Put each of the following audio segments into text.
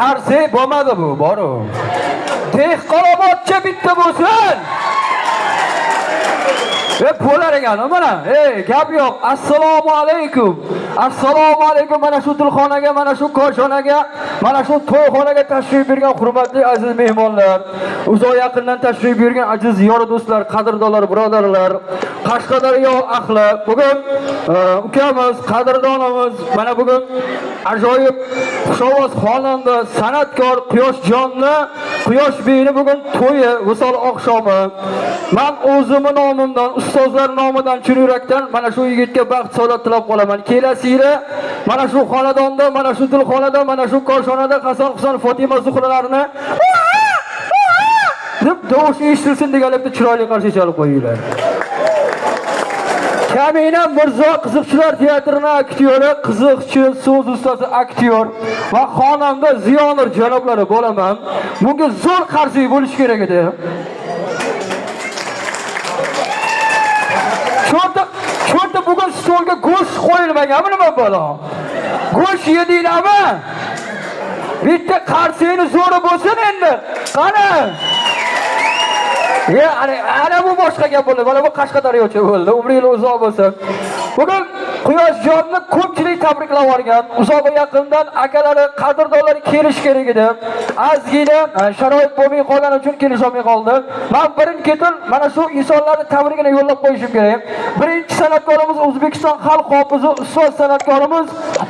qarsi bo'lmadi bu, boru. Dehqonobodcha bitta bo'lsin. Bo'lar ekan, mana, gap yo'q. Assalomu alaykum. Assalomu alaykum. Mana shu tilxonaga, mana shu koshonaga, mana shu to'yxonaga tashrif buyurgan hurmatli aziz mehmonlar, uzoq yaqindan tashrif buyurgan aziz yor do'stlar, qadrdonlar, birodarlar, Qashqadaryo ahli. Bugun ukamiz, qadrdonimiz, mana bugun ajoyib xushovoz xonanda, san'atkor Quyoshjonni, Quyoshbeyni bugun to'yi, visol oqshomi. Men o'zimning nomimdan, ustozlar nomidan, chin yurakdan mana shu yigitga baxt saodat tilab qolaman. Kelasi yili mana shu xonadonda, mana shu tilxonada, mana shu koshonada Hasan Husan Fatima Zuhralarni deb tovush eshitilsin deganlikda chiroyli qarshi chalib qo'yinglar. Kamina Mirzo Qiziqchilar teatrining aktyori, qiziqchi, so'z ustasi aktyor va xonanda Ziyonur janoblari bo'laman. Bunga zo'r qarshi bo'lish kerak edi. Cho'nta bugun stolga go'sht qo'yilmaganmi nima bo'la? Go'sht yedinglarmi? Bitta qarsini zo'ri bo'lsin endi. Qani? Ana bu boshqa gap bo'ldi. Mana bu Qashqadaryocha bo'ldi. Umringiz uzoq bo'lsin. Bugun Quyoshjonni ko'pchilik tabriklab olgan. Uzoq yaqindan akalari, qadrdonlari kelish kerak edi. Azgina sharoit bo'lmay qolgani uchun kelisholmay qoldi. Men birin-ketin mana shu insonlarning tabrigini yo'llab qo'yishim kerak. Birinchi san'atkorimiz O'zbekiston xalq hofizi, ustoz san'atkorimiz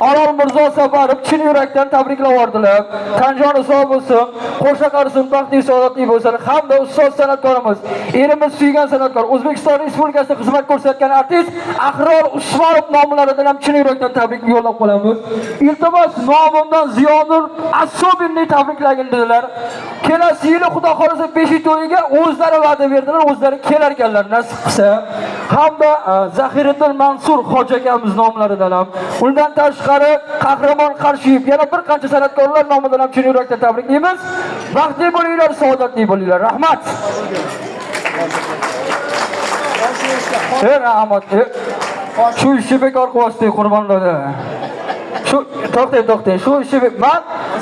Orol Mirzo Safarov chin yurakdan tabriklab yordilar. Tanjoni sog' bo'lsin, qo'sha qarisin, baxtli saodatli bo'lsin. Hamda ustoz san'atkorimiz, elimiz suygan san'atkor, O'zbekiston Respublikasida xizmat ko'rsatgan artist Ahror Usmonov nomlaridan ham chin yurakdan tabrik yo'llab qolamiz. Iltimos nomimdan Ziyonur Asobinni tabriklagin dedilar. Kelasi yili Xudo xolasa 5-to'yiga o'zlari va'da berdilar, o'zlari kelar ekanlar nasib qilsa. Hamda Zahiriddin Mansur hoji akamiz nomlaridan ham, undan tashqari Qahramon Qarshiyev, yana bir qancha san'atkorlar nomidan ham chin yurakdan tabriklaymiz. Baxtli bo'linglar, saodatli bo'linglar. Rahmat. Rahmat. Shu ishni bekor qilyapsiz, qurbonlar. Shu to'xtang. Shu ishni men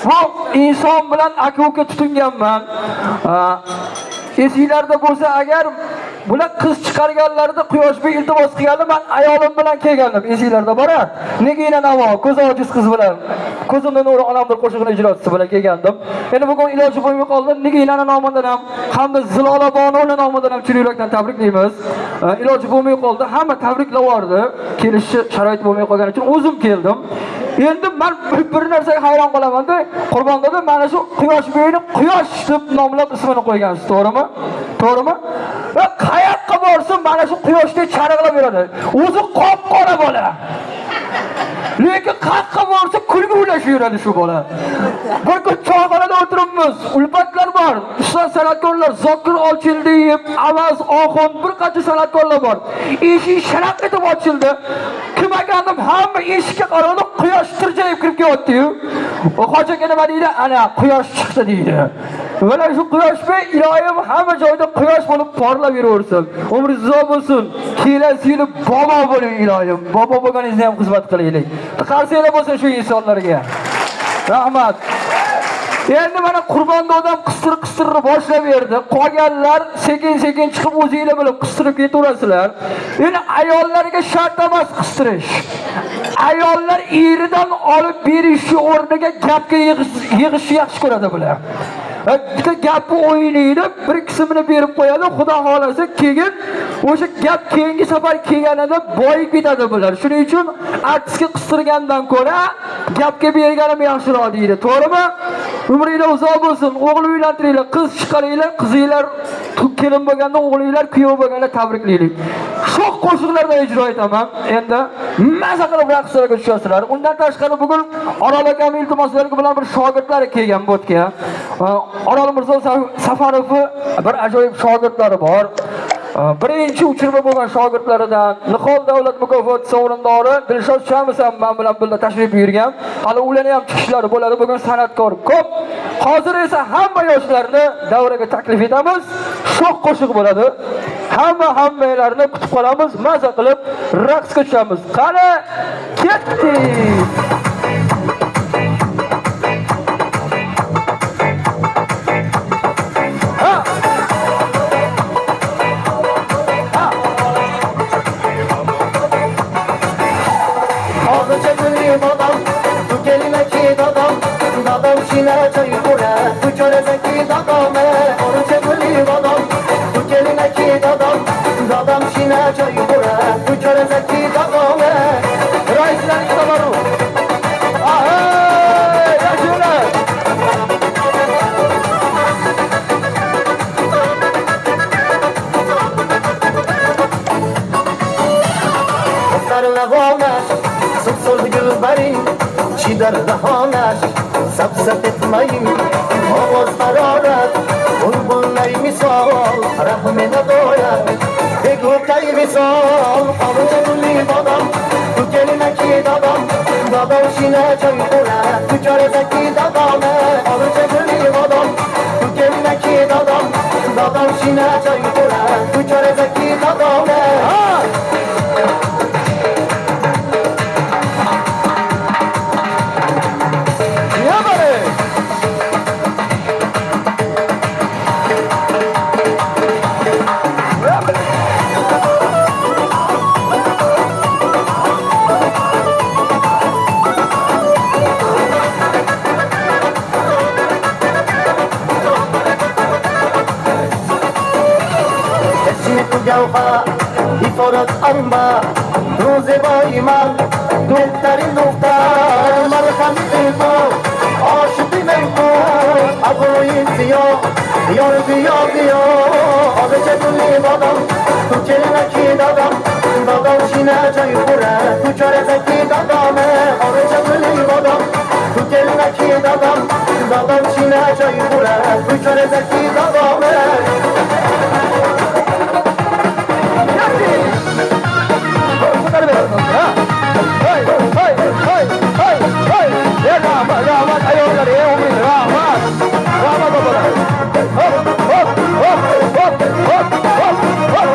bu inson bilan aka-uka tutinganman. Esinglarda bo'lsa agar bular qiz chiqarganlarida Quyoshbek iltimos qilganda men ayolim bilan kelgandim. Esinglarda bor-a? Nigina Navo, ko'z ojiz qiz bilan, ko'zimdan nuri onamdir qo'shig'ini ijrochisi bilan kelgandim. Endi bugun iloji bo'lmay qoldi. Niginaning nomidan ham, hamda Zilola Bonovning nomidan ham chin yurakdan tabriklaymiz. Iloji bo'lmay qoldi. Hamma tabriklab yordi. Kelishi sharoit bo'lmay qolgani uchun o'zim keldim. Endi men bir narsaga hayron qolaman-da, Qurbonda mana shu Quyoshbeyni Quyosh deb nomlab ismini qo'ygansiz, to'g'rimi? To'g'rimi? Va qayoqqa borsin mana shu Quyoshga chariqlab beradi. O'zi qop-qora bola. Lekin qayoqqa borsa kulgi ulashib yuradi shu bola. Bir kun choyxonada o'tiribmiz. Ulfatlar bor. Ustoz san'atkorlar Zokir Olchildiyev, Avaz Oxun, bir qancha san'atkorlar bor. Eshik sharaq etib ochildi. Kim ekandim hamma eshikka qaradi, Quyosh tirjayib kirib kelyapti-yu. Hoji aka nima deydi? Ana Quyosh chiqdi deydi. Mana shu Quyoshbek iloyim hamma joyda Quyosh bo'lib porlab yuraversin. Umringiz uzoq bo'lsin. Kelasi yili bobo bo'ling iloyim. Bobo bo'lganingizni ham xizmat qilaylik. Qarsanglar bo'lsin shu insonlarga. Rahmat. Endi mana Qurbonda odam qistirib boshlab berdi. Qolganlar sekin-sekin chiqib o'zingizlar bilib qistirib ketaverasizlar. Endi ayollarga shart emas qistirish. Ayollar eridan olib berishni o'rniga gapga yig'ishni yaxshi ko'radi bular. Bitta gapni o'ynaydi, bir qismini berib qo'yadi, Xudo xolasa keyin o'sha gap keyingi safar kelganida boyib ketadi bular. Shuning uchun artistga qistirgandan ko'ra gapga berganim yaxshiroq deydi. To'g'rimi? Umringiz uzoq bo'lsin. O'g'il uylantiringlar, qiz chiqaringlar, qizinglar kelin bo'lganda, o'g'linglar kuyov bo'lganda tabriklaylik. Shoh qo'shiqlarda ijro etaman. Endi maza qilib raqslarga tushasizlar. Undan tashqari bugun Orol akam iltimoslariga bilan bir shogirdlari kelgan bo'tga. Orol Mirzo Safarovning bir ajoyib shogirdlari bor. Birinchi uchirma bo'lgan shogirdlaridan Nihol davlat mukofoti sovrindori Dilshod Shamiz ham men bilan birga tashrif buyurgan. Hali ularni ham chiqishlari bo'ladi. Bugun san'atkor ko'p. Hozir esa hamma yoshlarni davraga taklif etamiz. Shoh qo'shiq bo'ladi. Hammalarni kutib qolamiz, maza qilib raqsga tushamiz. Qani, ketdik. şine çaykura Bu çörezeki dadame Onu çekili dadam Bu gelineki dadam Dadam şine çaykura Bu çörezeki dadame Raisler kısaları. Ahey! Yaşıyorlar. Sarına honaş Sıpsırdı gülbari Çidar da honaş Sapsap etmeyin Oğuz hararet Bulbulay misal Rahmine doyar Begutay misal Avuca gülü dadam Bu gelineki dadam Dadam şine çaykura Bu çörezeki dadame Avuca gülü dadam Bu gelineki dadam Dadam şine çaykura Bu çörezeki dadame Niye böyle? تسمة جوفاء بفرط أنبا روز بايمان دختر دختر مرخم بيبو عاشق بيبو أبوي سياه yar diya diya Abi çekili dadam Tu kelimeki dadam Dadam şine çaykura Tu çörezeki dadame Abi çekili dadam Tu kelimeki dadam Dadam şine çaykura Tu çörezeki dadame Bunları veriyorsunuz ya. Hay hay hay hay hay. Ya rahmat ayollar ya umin rahmat. Rahmat obalar. Hop hop hop hop hop hop hop.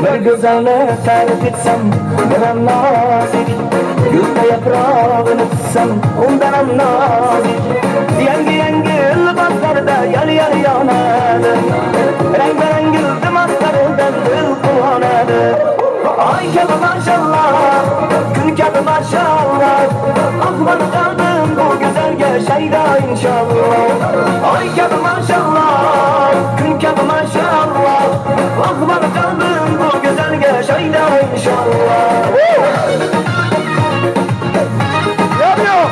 Bir güzelle tarif etsem ben nazik Gülde yaprağını tutsam ondan nazik Yengi yengi libaslarda yali yanadı Renk renk iltimaslarından dil kullanады Ay kabi maşallah, gün kabi maşallah Akman kalbim bu güzelge şeyda inşallah Ay kabi maşallah, gün kabi maşallah Akman kalbim bu güzelge şeyda inşallah Ne yapıyor?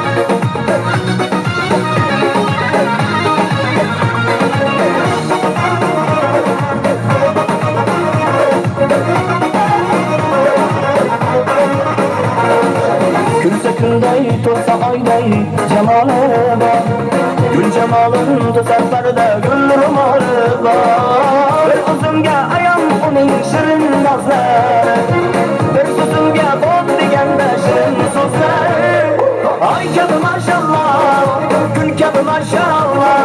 Gülse günday, to'sa oyday jamoli bor Gul jamolin safarda gul ro'moli bor Bir o'zimga ayam uning shirin nozlari Bir so'zimga bo'l deganda shirin so'zlari Ay kabi maşallah, gul kabi maşallah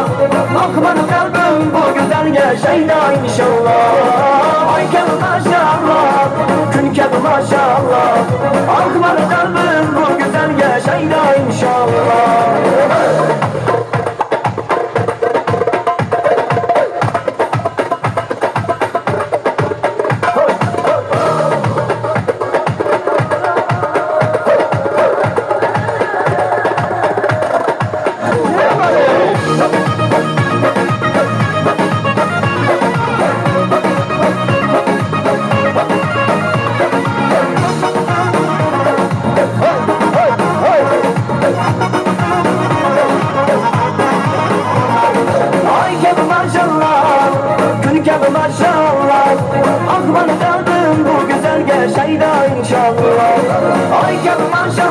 Akman qalbim bu go'zalga shaydo inşallah Ay kabi maşallah, gul kabi maşallah Akman qalbim bu go'zalga shaydo inşallah Ay kabi maşallah, gül kabi maşallah Akman kalbim bu güzelge şeyda inşallah Ay kabi maşallah